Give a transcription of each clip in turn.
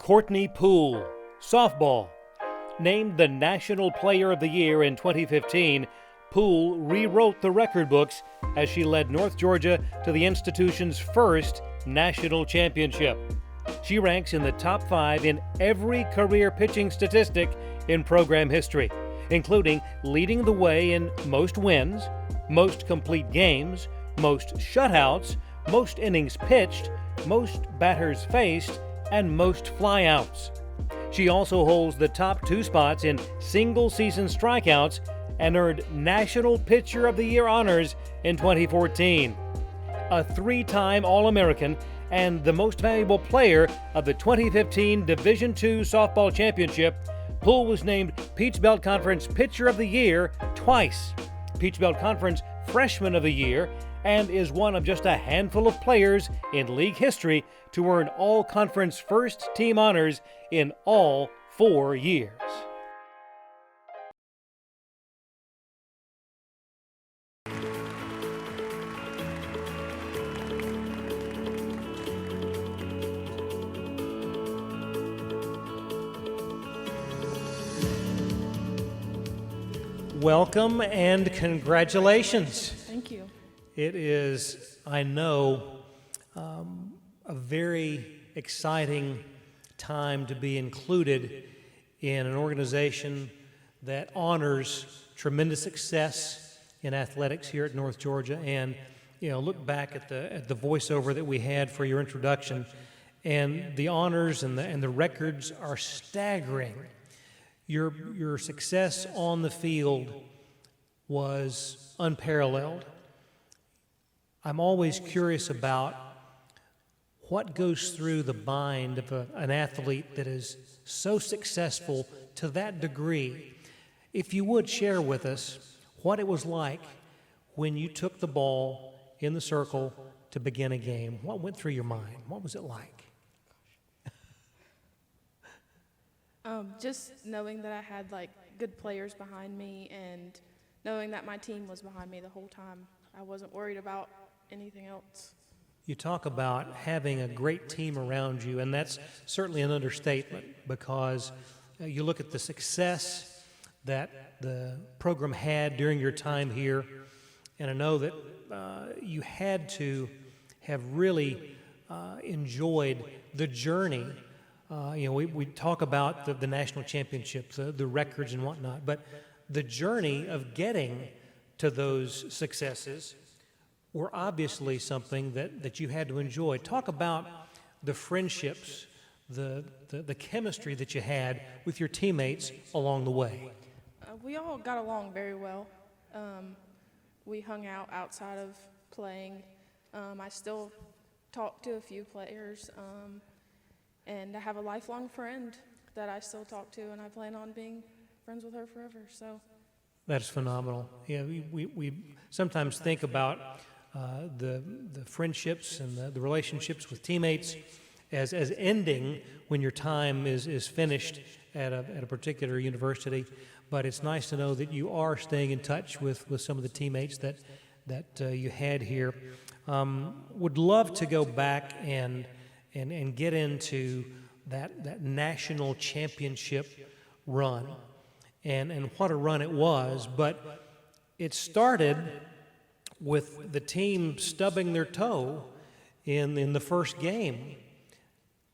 Courtney Poole, softball. Named the National Player of the Year in 2015, Poole rewrote the record books as she led North Georgia to the institution's first national championship. She ranks in the top 5 in every career pitching statistic in program history, including leading the way in most wins, most complete games, most shutouts, most innings pitched, most batters faced, and most flyouts. She also holds the top 2 spots in single-season strikeouts and earned National Pitcher of the Year honors in 2014. A 3-time All-American and the most valuable player of the 2015 Division II Softball Championship, Poole was named Peach Belt Conference Pitcher of the Year twice, Peach Belt Conference Freshman of the Year, and is one of just a handful of players in league history to earn all-conference first-team honors in all 4 years. Welcome and congratulations. Thank you. It is, I know, a very exciting time to be included in an organization that honors tremendous success in athletics here at North Georgia. And look back at the voiceover that we had for your introduction, and the honors and the records are staggering. Your success on the field was unparalleled. I'm always curious about what goes through the mind of an athlete that is so successful to that degree. If you would share with us what it was like when you took the ball in the circle to begin a game. What went through your mind? What was it like? Just knowing that I had good players behind me and knowing that my team was behind me the whole time. I wasn't worried about anything else. You talk about having a great team around you, and that's certainly an understatement because you look at the success that the program had during your time here, and I know that you had to have really enjoyed the journey. We talk about the national championships, the records and whatnot, but the journey of getting to those successes were obviously something that you had to enjoy. Talk about the friendships, the chemistry that you had with your teammates along the way. We all got along very well. We hung out outside of playing. I still talk to a few players, and I have a lifelong friend that I still talk to, and I plan on being friends with her forever. So that's phenomenal. Yeah, we sometimes think about the friendships and the relationships with teammates as ending when your time is finished at a particular university, but it's nice to know that you are staying in touch with some of the teammates that you had here. Would love to go back and get into that national championship run and what a run it was, but it started with the team stubbing their toe in the first game.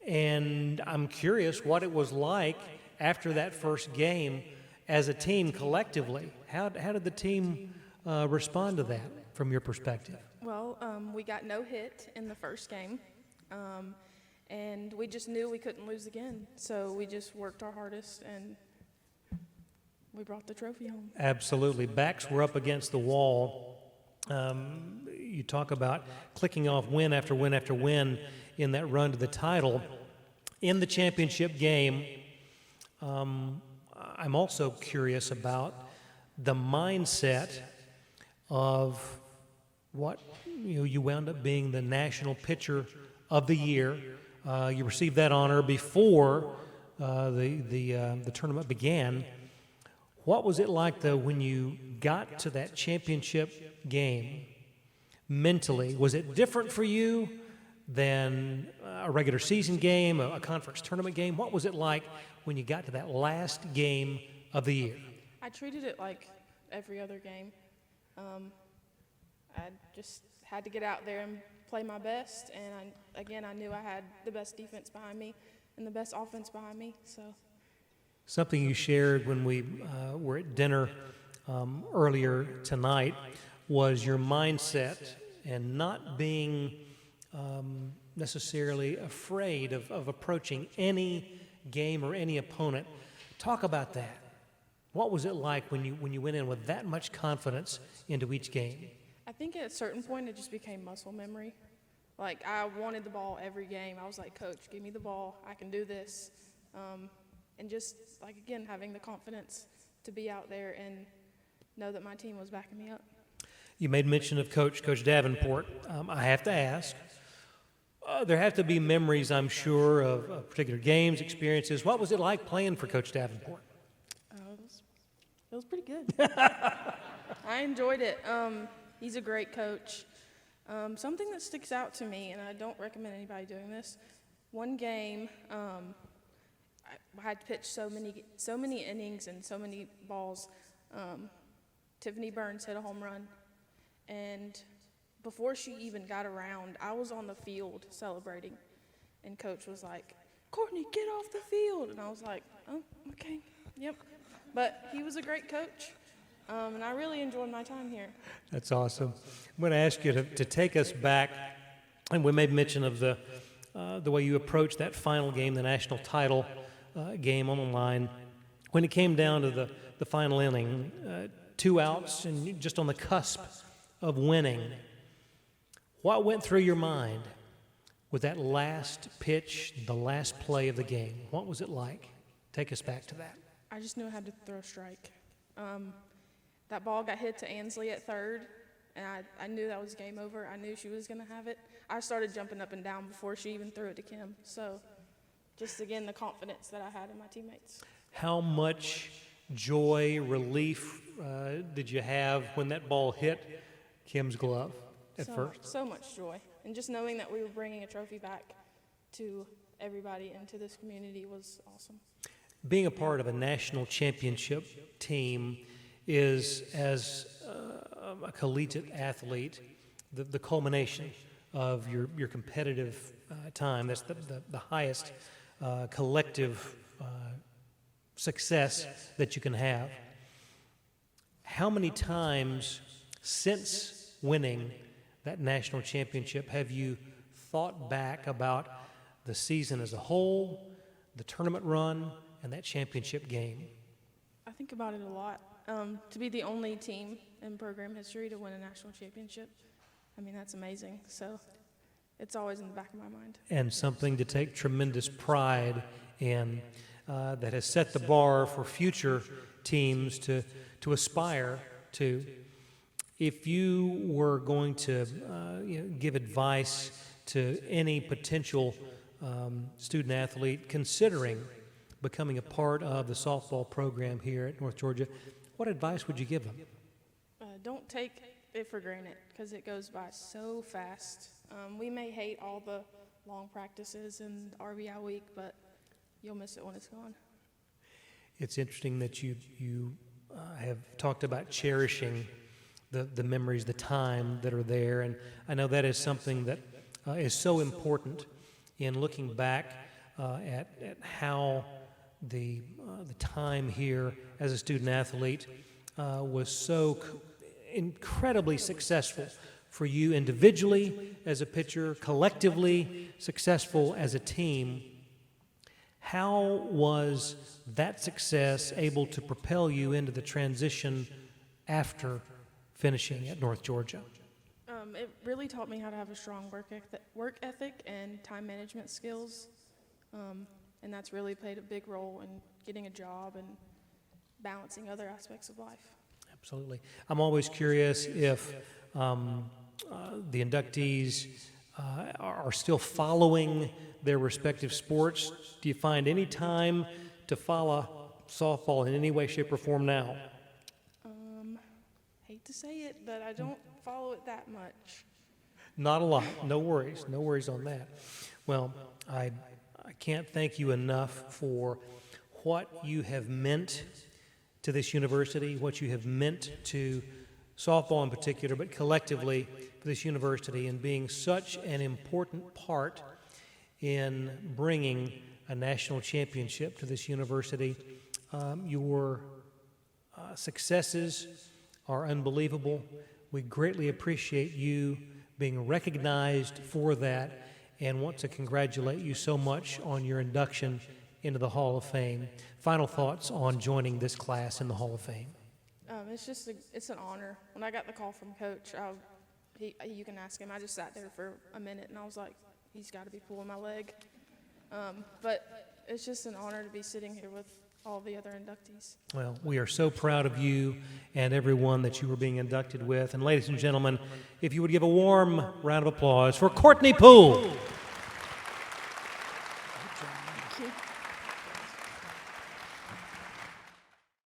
And I'm curious what it was like after that first game as a team collectively. How did the team respond to that from your perspective? Well, we got no hit in the first game, and we just knew we couldn't lose again. So we just worked our hardest, and we brought the trophy home. Absolutely. Backs were up against the wall. You talk about clicking off win after win after win in that run to the title. In the championship game, I'm also curious about the mindset of what you wound up being the National Pitcher of the Year. You received that honor before the tournament began. What was it like, though, when you got to that championship game mentally? Was it different for you than a regular season game, a conference tournament game? What was it like when you got to that last game of the year? I treated it like every other game. I just had to get out there and play my best, and I knew I had the best defense behind me and the best offense behind me. So something you shared when we were at dinner earlier tonight was your mindset and not being necessarily afraid of approaching any game or any opponent. Talk about that. What was it like when you went in with that much confidence into each game? I think at a certain point it just became muscle memory. Like, I wanted the ball every game. I was like, Coach, give me the ball. I can do this. And just, like, again, having the confidence to be out there and know that my team was backing me up. You made mention of Coach Davenport. I have to ask, there have to be memories, I'm sure, of particular games, experiences. What was it like playing for Coach Davenport? It was pretty good. I enjoyed it. He's a great coach. Something that sticks out to me, and I don't recommend anybody doing this, one game I had pitched so many innings and so many balls. Tiffany Burns hit a home run, and before she even got around, I was on the field celebrating, and Coach was like, Courtney, get off the field. And I was like, oh, okay, yep. But he was a great coach, and I really enjoyed my time here. That's awesome. I'm going to ask you to take us back, and we made mention of the way you approached that final game, the national title game on the line. When it came down to the final inning, 2 outs and just on the cusp of winning, what went through your mind with that last pitch, the last play of the game? What was it like? Take us back to that. I just knew I had to throw a strike. That ball got hit to Ansley at third, and I knew that was game over. I knew she was going to have it. I started jumping up and down before she even threw it to Kim. So just, again, the confidence that I had in my teammates. How much joy, relief did you have when that ball hit Kim's glove at first? So much joy. And just knowing that we were bringing a trophy back to everybody and to this community was awesome. Being a part of a national championship team is, as a collegiate athlete, the culmination of your competitive time. That's the highest collective success that you can have. How many times since winning that national championship have you thought back about the season as a whole, the tournament run, and that championship game? I think about it a lot. To be the only team in program history to win a national championship, I mean, that's amazing. So it's always in the back of my mind. And something to take tremendous pride in, that has set the bar for future teams to aspire to. If you were going to give advice to any potential student athlete considering becoming a part of the softball program here at North Georgia, what advice would you give them? Don't take it for granted because it goes by so fast. We may hate all the long practices and RBI week, but you'll miss it when it's gone. It's interesting that you have talked about cherishing the memories, the time that are there, and I know that is something that is so important in looking back at how the time here as a student athlete was so incredibly successful for you individually as a pitcher, collectively successful as a team. How was that success able to propel you into the transition after finishing at North Georgia? It really taught me how to have a strong work ethic and time management skills, and that's really played a big role in getting a job and balancing other aspects of life. Absolutely. I'm always curious if the inductees are still following their respective sports. Do you find any time to follow softball in any way, shape, or form now? Hate to say it, but I don't follow it that much. Not a lot. No worries. No worries on that. Well, I can't thank you enough for what you have meant to this university, what you have meant to softball in particular, but collectively for this university, and being such an important part in bringing a national championship to this university. Your successes are unbelievable. We greatly appreciate you being recognized for that and want to congratulate you so much on your induction into the Hall of Fame. Final thoughts on joining this class in the Hall of Fame? It's an honor. When I got the call from Coach, you can ask him. I just sat there for a minute, and I was like, he's got to be pulling my leg. But it's just an honor to be sitting here with all the other inductees. Well, we are so proud of you and everyone that you were being inducted with. And ladies and gentlemen, if you would give a warm round of applause for Courtney Poole. Thank you.